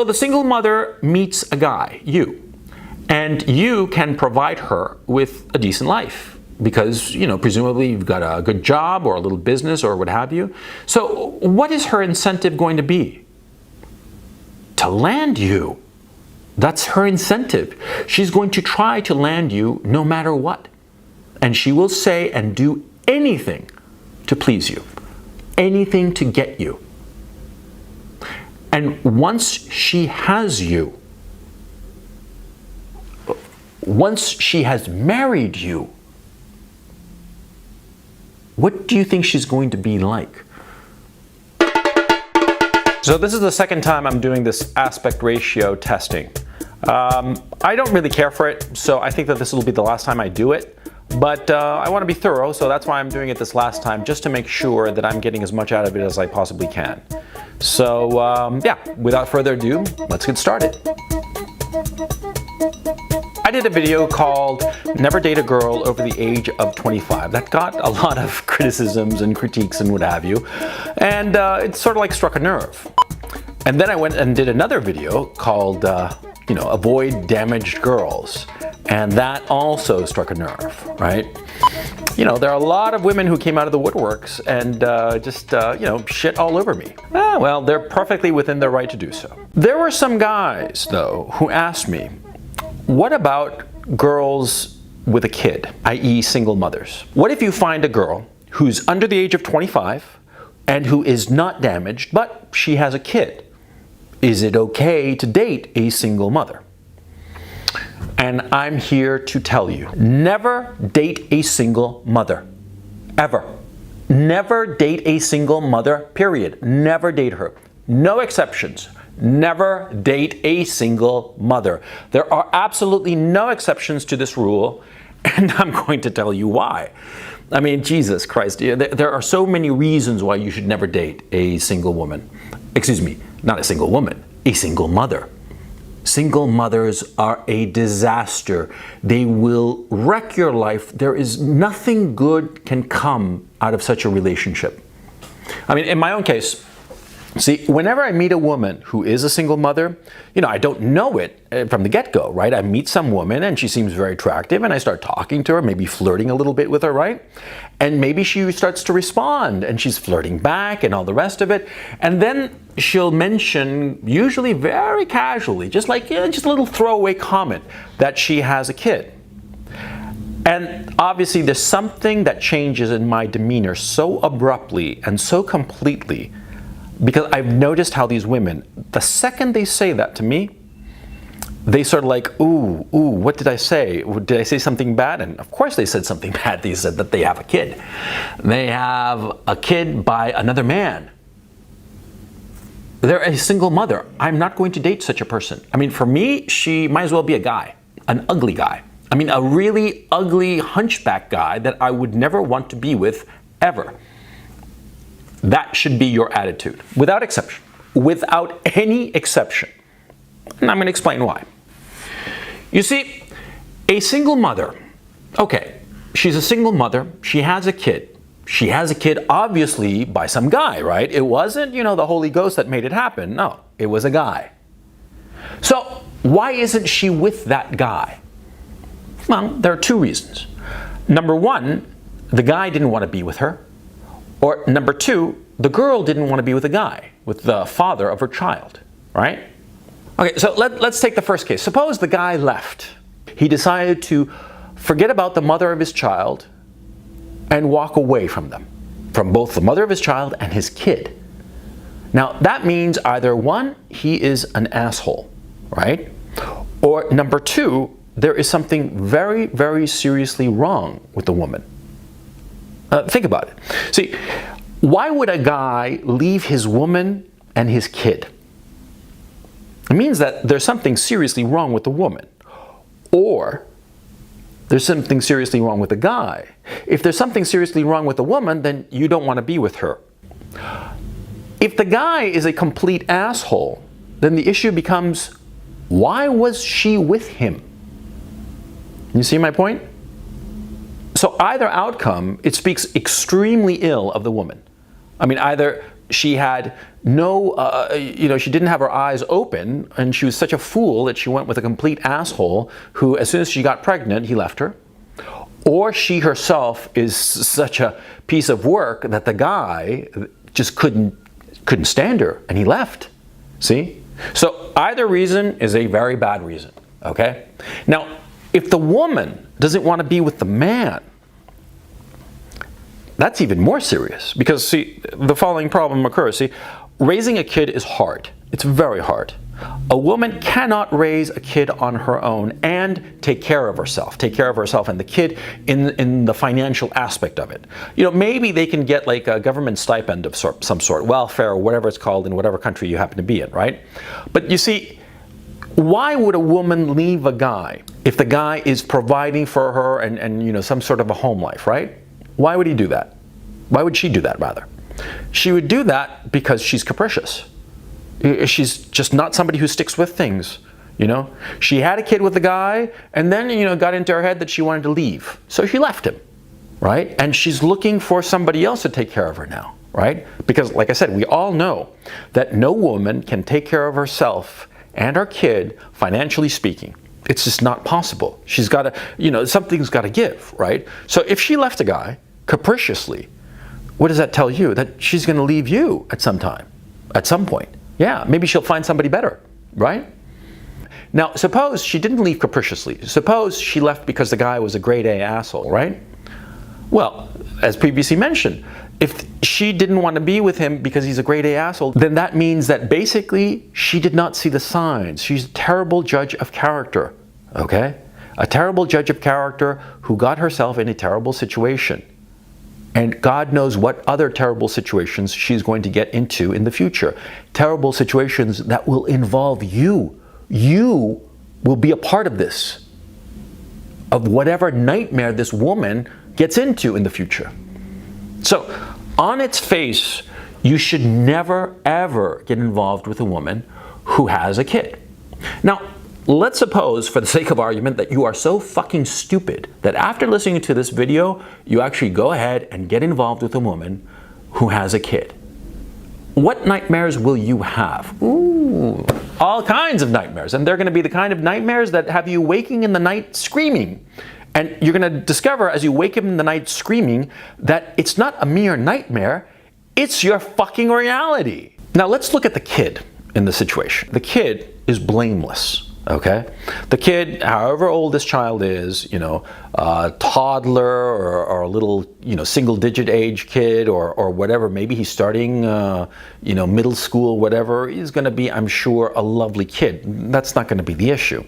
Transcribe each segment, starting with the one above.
So the single mother meets a guy, you, and you can provide her with a decent life because, you know, presumably you've got a good job or a little business or what have you. So what is her incentive going to be? To land you. That's her incentive. She's going to try to land you no matter what. And she will say and do anything to please you. Anything to get you. And once she has you, once she has married you, what do you think she's going to be like? So this is the second time I'm doing this aspect ratio testing. I don't really care for it, so I think that this will be the last time I do it. But I want to be thorough, so that's why I'm doing it this last time, just to make sure that I'm getting as much out of it as I possibly can. So yeah, without further ado, let's get started. I did a video called Never Date a Girl Over the Age of 25. That got a lot of criticisms and critiques and what have you. And it sort of like struck a nerve. And then I went and did another video called, you know, Avoid Damaged Girls. And that also struck a nerve, right? You know, there are a lot of women who came out of the woodworks and just, you know, shit all over me. Well, they're perfectly within their right to do so. There were some guys, though, who asked me, what about girls with a kid, i.e. single mothers? What if you find a girl who's under the age of 25 and who is not damaged, but she has a kid? Is it okay to date a single mother? And I'm here to tell you, never date a single mother, ever. Never date a single mother, period. Never date her. No exceptions. Never date a single mother. There are absolutely no exceptions to this rule, and I'm going to tell you why. I mean, Jesus Christ, there are so many reasons why you should never date a single woman. Excuse me, not a single woman, a single mother. Single mothers are a disaster. They will wreck your life. There is nothing good can come out of such a relationship. I mean, in my own case, see, whenever I meet a woman who is a single mother, you know, I don't know it from the get-go, right? I meet some woman and she seems very attractive and I start talking to her, maybe flirting a little bit with her, right? And maybe she starts to respond and she's flirting back and all the rest of it. And then she'll mention, usually very casually, just like, just a little throwaway comment that she has a kid. And obviously there's something that changes in my demeanor so abruptly and so completely, because I've noticed how these women, the second they say that to me, they sort of like, ooh, what did I say? Did I say something bad? And of course they said something bad. They said that they have a kid. They have a kid by another man. They're a single mother. I'm not going to date such a person. I mean, for me, she might as well be a guy, an ugly guy. I mean, a really ugly hunchback guy that I would never want to be with ever. That should be your attitude, without exception, without any exception. And I'm going to explain why. You see, a single mother, okay, she's a single mother, she has a kid. She has a kid obviously by some guy, right? It wasn't, you know, the Holy Ghost that made it happen. No, it was a guy. So why isn't she with that guy? Well, there are two reasons. Number one, the guy didn't want to be with her. Or number two, the girl didn't want to be with a guy, with the father of her child, right? Okay, so let's take the first case. Suppose the guy left. He decided to forget about the mother of his child and walk away from them, from both the mother of his child and his kid. Now, that means either one, he is an asshole, right? Or number two, there is something very, very seriously wrong with the woman. Think about it. See, why would a guy leave his woman and his kid? It means that there's something seriously wrong with the woman. Or there's something seriously wrong with the guy. If there's something seriously wrong with the woman, then you don't want to be with her. If the guy is a complete asshole, then the issue becomes, why was she with him? You see my point? So either outcome, it speaks extremely ill of the woman. I mean, either she had no, she didn't have her eyes open, and she was such a fool that she went with a complete asshole who, as soon as she got pregnant, he left her. Or she herself is such a piece of work that the guy just couldn't stand her and he left. See? So either reason is a very bad reason, okay? Now, if the woman doesn't want to be with the man, that's even more serious, because see, the following problem occurs. See, raising a kid is hard. It's very hard. A woman cannot raise a kid on her own and take care of herself and the kid in the financial aspect of it. Maybe they can get like a government stipend of some sort, welfare, or whatever it's called in whatever country you happen to be in, right? But you see, why would a woman leave a guy if the guy is providing for her and some sort of a home life, right? Why would he do that? Why would she do that, rather? She would do that because she's capricious. She's just not somebody who sticks with things, She had a kid with the guy, and then, got into her head that she wanted to leave. So she left him, right? And she's looking for somebody else to take care of her now, right? Because, like I said, we all know that no woman can take care of herself and her kid, financially speaking. It's just not possible. She's got to, something's got to give, right? So if she left a guy capriciously, what does that tell you? That she's going to leave you at some time, at some point. Yeah, maybe she'll find somebody better, right? Now, suppose she didn't leave capriciously. Suppose she left because the guy was a grade A asshole, right? Well, as previously mentioned, if she didn't want to be with him because he's a grade A asshole, then that means that basically she did not see the signs. She's a terrible judge of character, okay? A terrible judge of character who got herself in a terrible situation. And God knows what other terrible situations she's going to get into in the future. Terrible situations that will involve you. You will be a part of this, of whatever nightmare this woman gets into in the future. So, on its face, you should never, ever get involved with a woman who has a kid. Now, let's suppose, for the sake of argument, that you are so fucking stupid that after listening to this video, you actually go ahead and get involved with a woman who has a kid. What nightmares will you have? Ooh, all kinds of nightmares. And they're going to be the kind of nightmares that have you waking in the night screaming. And you're going to discover as you wake up in the night screaming that it's not a mere nightmare, it's your fucking reality. Now let's look at the kid in the situation. The kid is blameless. Okay? The kid, however old this child is, a toddler or a little, single-digit age kid or whatever, maybe he's starting, middle school, whatever, he's going to be, I'm sure, a lovely kid. That's not going to be the issue.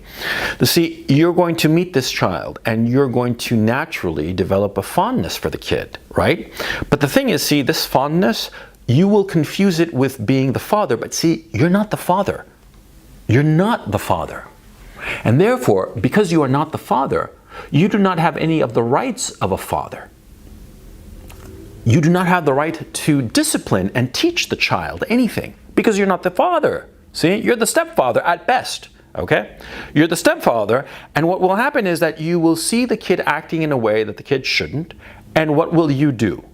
You see, you're going to meet this child and you're going to naturally develop a fondness for the kid, right? But the thing is, see, this fondness, you will confuse it with being the father, but see, you're not the father. You're not the father. And therefore, because you are not the father, you do not have any of the rights of a father. You do not have the right to discipline and teach the child anything because you're not the father. See, you're the stepfather at best. Okay? You're the stepfather, and what will happen is that you will see the kid acting in a way that the kid shouldn't, and what will you do?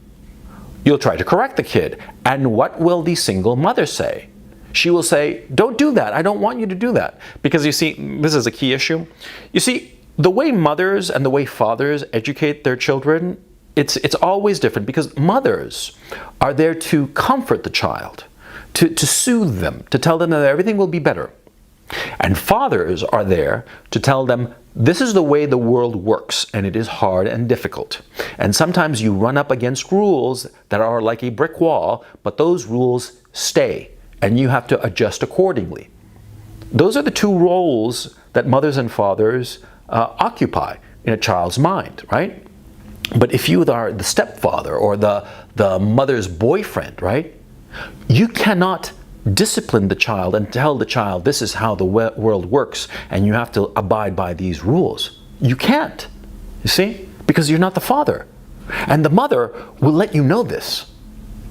You'll try to correct the kid, and what will the single mother say? She will say, don't do that. I don't want you to do that. Because you see, this is a key issue. You see, the way mothers and the way fathers educate their children, it's always different because mothers are there to comfort the child, to soothe them, to tell them that everything will be better. And fathers are there to tell them, this is the way the world works, and it is hard and difficult. And sometimes you run up against rules that are like a brick wall, but those rules stay. And you have to adjust accordingly. Those are the two roles that mothers and fathers occupy in a child's mind, right? But if you are the stepfather or the mother's boyfriend, right? You cannot discipline the child and tell the child this is how the world works and you have to abide by these rules. You can't, you see? Because you're not the father. And the mother will let you know this.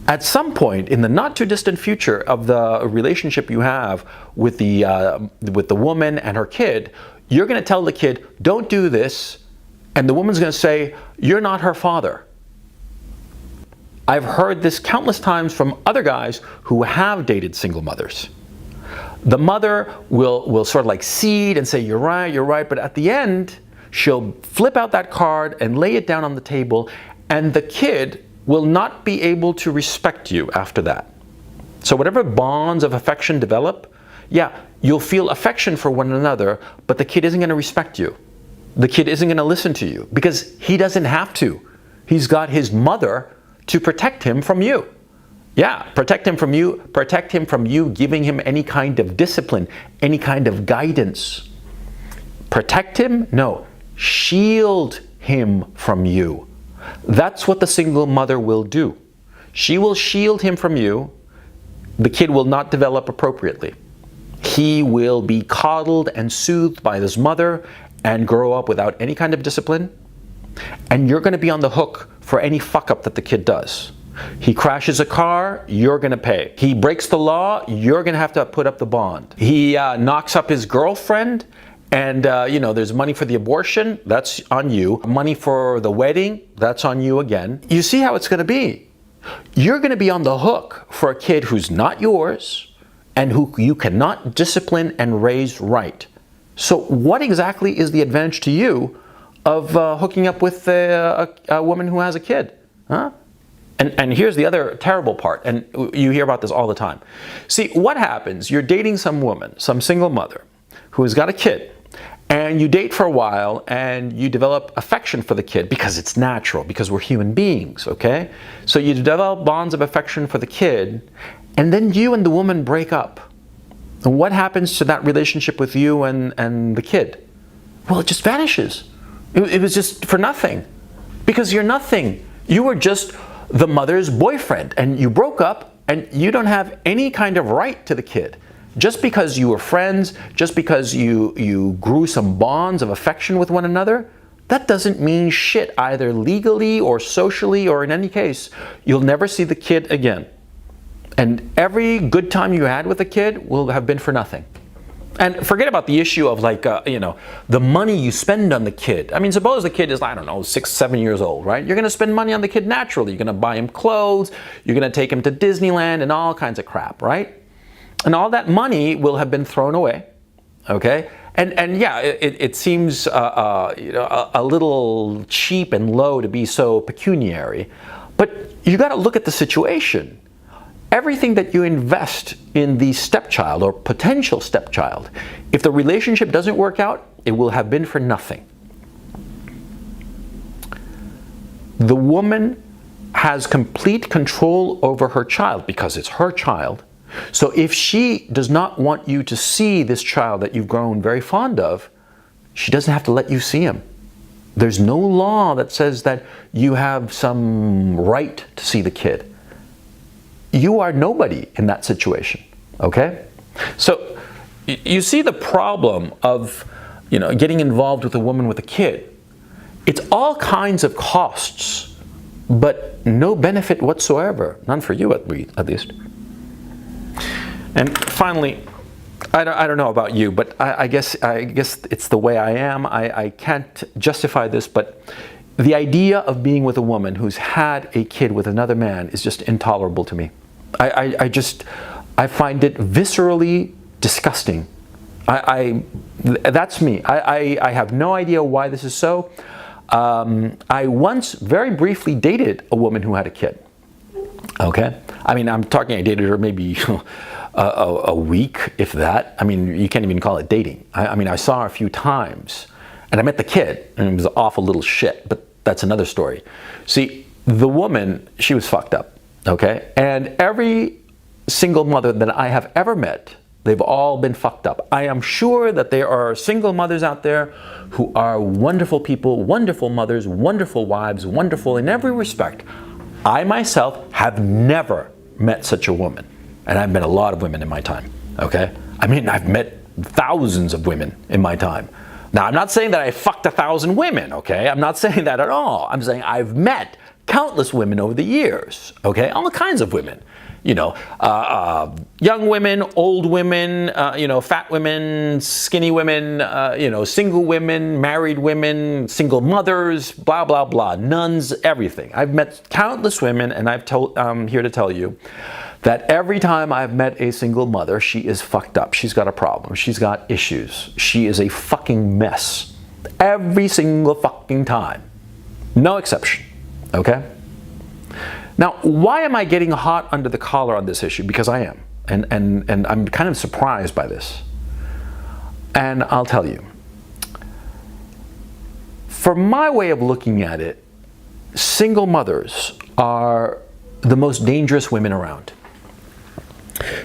At some point in the not too distant future of the relationship you have with the woman and her kid, you're going to tell the kid, don't do this, and the woman's going to say, you're not her father. I've heard this countless times from other guys who have dated single mothers. The mother will sort of like cede and say, you're right, but at the end, she'll flip out that card and lay it down on the table, and the kid will not be able to respect you after that. So whatever bonds of affection develop, yeah, you'll feel affection for one another, but the kid isn't going to respect you. The kid isn't going to listen to you because he doesn't have to. He's got his mother to protect him from you. Yeah, protect him from you giving him any kind of discipline, any kind of guidance. Protect him? No, shield him from you. That's what the single mother will do. She will shield him from you. The kid will not develop appropriately. He will be coddled and soothed by his mother and grow up without any kind of discipline. And you're going to be on the hook for any fuck up that the kid does. He crashes a car, you're going to pay. He breaks the law, you're going to have to put up the bond. He knocks up his girlfriend, and there's money for the abortion, that's on you. Money for the wedding, that's on you again. You see how it's going to be. You're going to be on the hook for a kid who's not yours and who you cannot discipline and raise right. So what exactly is the advantage to you of hooking up with a woman who has a kid? Huh? And here's the other terrible part, and you hear about this all the time. See, what happens, you're dating some woman, some single mother, who has got a kid, and you date for a while, and you develop affection for the kid, because it's natural, because we're human beings, okay? So you develop bonds of affection for the kid, and then you and the woman break up. And what happens to that relationship with you and the kid? Well, it just vanishes. It was just for nothing, because you're nothing. You were just the mother's boyfriend, and you broke up, and you don't have any kind of right to the kid. Just because you were friends, just because you grew some bonds of affection with one another, that doesn't mean shit either legally or socially, or in any case, you'll never see the kid again. And every good time you had with the kid will have been for nothing. And forget about the issue of the money you spend on the kid. I mean, suppose the kid is, 6, 7 years old, right? You're going to spend money on the kid naturally. You're going to buy him clothes. You're going to take him to Disneyland and all kinds of crap, right? And all that money will have been thrown away, okay? And yeah, it seems a little cheap and low to be so pecuniary. But you got to look at the situation. Everything that you invest in the stepchild or potential stepchild, if the relationship doesn't work out, it will have been for nothing. The woman has complete control over her child because it's her child. So if she does not want you to see this child that you've grown very fond of, she doesn't have to let you see him. There's no law that says that you have some right to see the kid. You are nobody in that situation, okay? So you see the problem of, getting involved with a woman with a kid. It's all kinds of costs, but no benefit whatsoever. None for you, at least. And finally, I don't know about you, but I guess it's the way I am. I can't justify this, but the idea of being with a woman who's had a kid with another man is just intolerable to me. I find it viscerally disgusting. That's me. I have no idea why this is so. I once very briefly dated a woman who had a kid. Okay? I mean, I dated her maybe a week, if that. I mean, you can't even call it dating. I saw her a few times, and I met the kid, and it was awful little shit, but that's another story. See, the woman, she was fucked up. Okay? And every single mother that I have ever met, they've all been fucked up. I am sure that there are single mothers out there who are wonderful people, wonderful mothers, wonderful wives, wonderful in every respect. I myself have never met such a woman. And I've met a lot of women in my time. Okay? I've met thousands of women in my time. Now, I'm not saying that I fucked 1,000 women, okay? I'm not saying that at all. I'm saying I've met countless women over the years, okay? All kinds of women. young women, old women, fat women, skinny women, single women, married women, single mothers, blah, blah, blah, nuns, everything. I've met countless women, and I'm here to tell you that every time I've met a single mother, she is fucked up. She's got a problem. She's got issues. She is a fucking mess. Every single fucking time. No exception. Okay? Now, why am I getting hot under the collar on this issue? Because I am. And I'm kind of surprised by this. And I'll tell you. From my way of looking at it, single mothers are the most dangerous women around.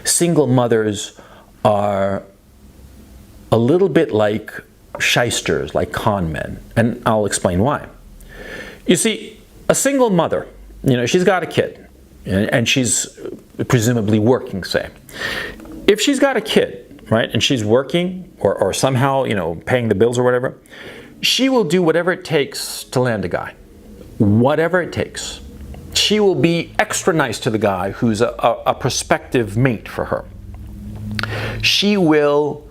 Single mothers are a little bit like shysters, like con men. And I'll explain why. You see, a single mother, she's got a kid, and she's presumably working, say. If she's got a kid, right, and she's working, or somehow, paying the bills or whatever, she will do whatever it takes to land a guy. Whatever it takes. She will be extra nice to the guy who's a prospective mate for her. She will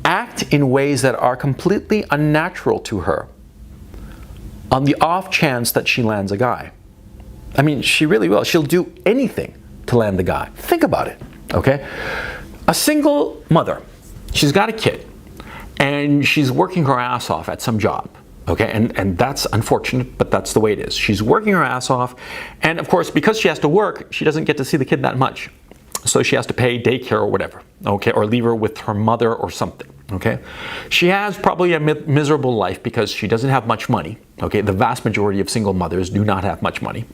act in ways that are completely unnatural to her on the off chance that she lands a guy. I mean, she really will. She'll do anything to land the guy. Think about it, okay? A single mother, she's got a kid, and she's working her ass off at some job. Okay, and that's unfortunate, but that's the way it is. She's working her ass off, and of course, because she has to work, she doesn't get to see the kid that much. So she has to pay daycare or whatever, okay, or leave her with her mother or something, okay? She has probably a miserable life because she doesn't have much money, okay? The vast majority of single mothers do not have much money.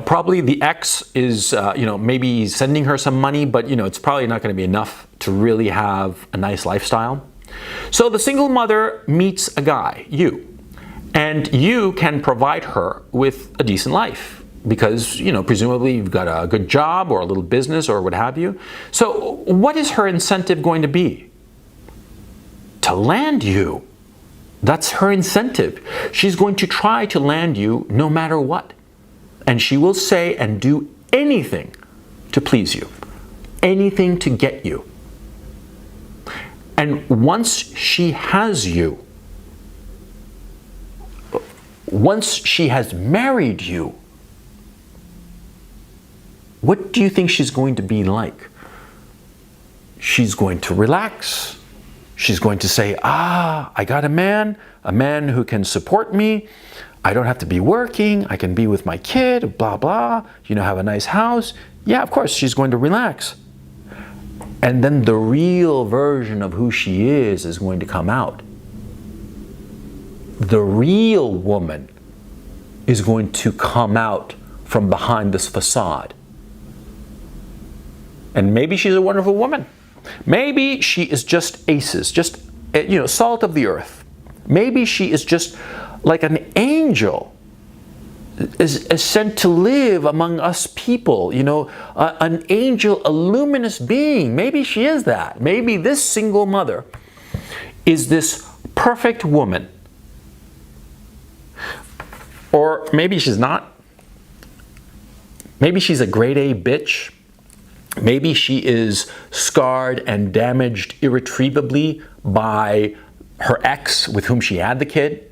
Probably the ex is, maybe sending her some money, but, it's probably not going to be enough to really have a nice lifestyle. So the single mother meets a guy, you, and you can provide her with a decent life because, presumably you've got a good job or a little business or what have you. So what is her incentive going to be? To land you. That's her incentive. She's going to try to land you no matter what. And she will say and do anything to please you. Anything to get you. And once she has you, once she has married you, what do you think she's going to be like? She's going to relax. She's going to say, I got a man who can support me. I don't have to be working. I can be with my kid, blah, blah, have a nice house. Yeah, of course, she's going to relax. And then the real version of who she is going to come out. The real woman is going to come out from behind this facade. And maybe she's a wonderful woman. Maybe she is just aces, just, salt of the earth. Maybe she is just like an angel. Is sent to live among us people, an angel, a luminous being. Maybe she is that. Maybe this single mother is this perfect woman. Or maybe she's not. Maybe she's a grade A bitch. Maybe she is scarred and damaged irretrievably by her ex with whom she had the kid.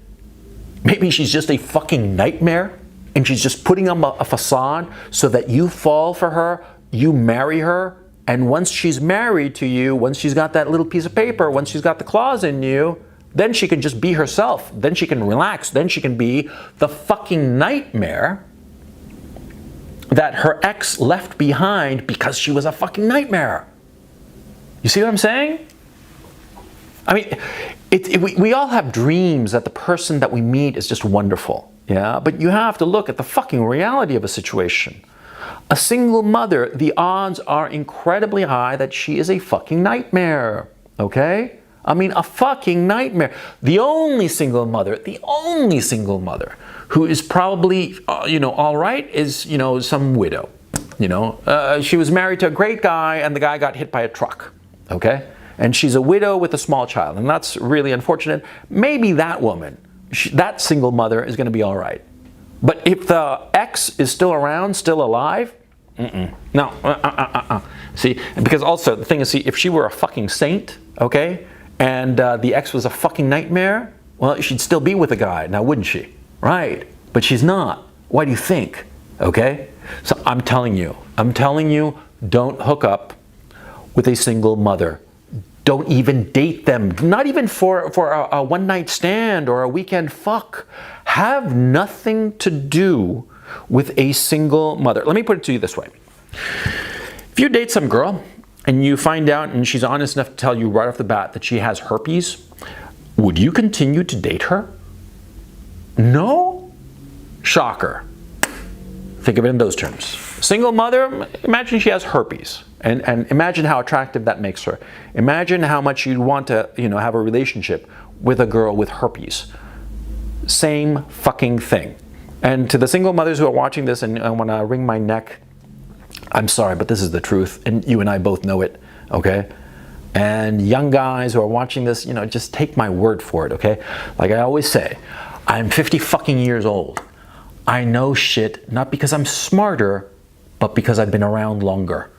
Maybe she's just a fucking nightmare. And she's just putting on a facade so that you fall for her, you marry her, and once she's married to you, once she's got that little piece of paper, once she's got the claws in you, then she can just be herself. Then she can relax. Then she can be the fucking nightmare that her ex left behind because she was a fucking nightmare. You see what I'm saying? I mean, we all have dreams that the person that we meet is just wonderful. Yeah, but you have to look at the fucking reality of a situation. A single mother, the odds are incredibly high that she is a fucking nightmare. Okay? I mean, a fucking nightmare. The only single mother who is probably, all right is, some widow. She was married to a great guy and the guy got hit by a truck. Okay? And she's a widow with a small child. And that's really unfortunate. Maybe that woman, that single mother is going to be all right. But if the ex is still around, still alive, No. See, because also the thing is, see, if she were a fucking saint, okay, and the ex was a fucking nightmare, well, she'd still be with the guy now, wouldn't she? Right? But she's not. Why do you think? Okay? So I'm telling you, don't hook up with a single mother. Don't even date them. Not even for a one-night stand or a weekend fuck. Have nothing to do with a single mother. Let me put it to you this way. If you date some girl and you find out and she's honest enough to tell you right off the bat that she has herpes, would you continue to date her? No? Shocker. Think of it in those terms. Single mother, imagine she has herpes. And imagine how attractive that makes her. Imagine how much you'd want to, have a relationship with a girl with herpes. Same fucking thing. And to the single mothers who are watching this and want to wring my neck, I'm sorry, but this is the truth, and you and I both know it, okay? And young guys who are watching this, just take my word for it, okay? Like I always say, I'm 50 fucking years old. I know shit, not because I'm smarter, but because I've been around longer.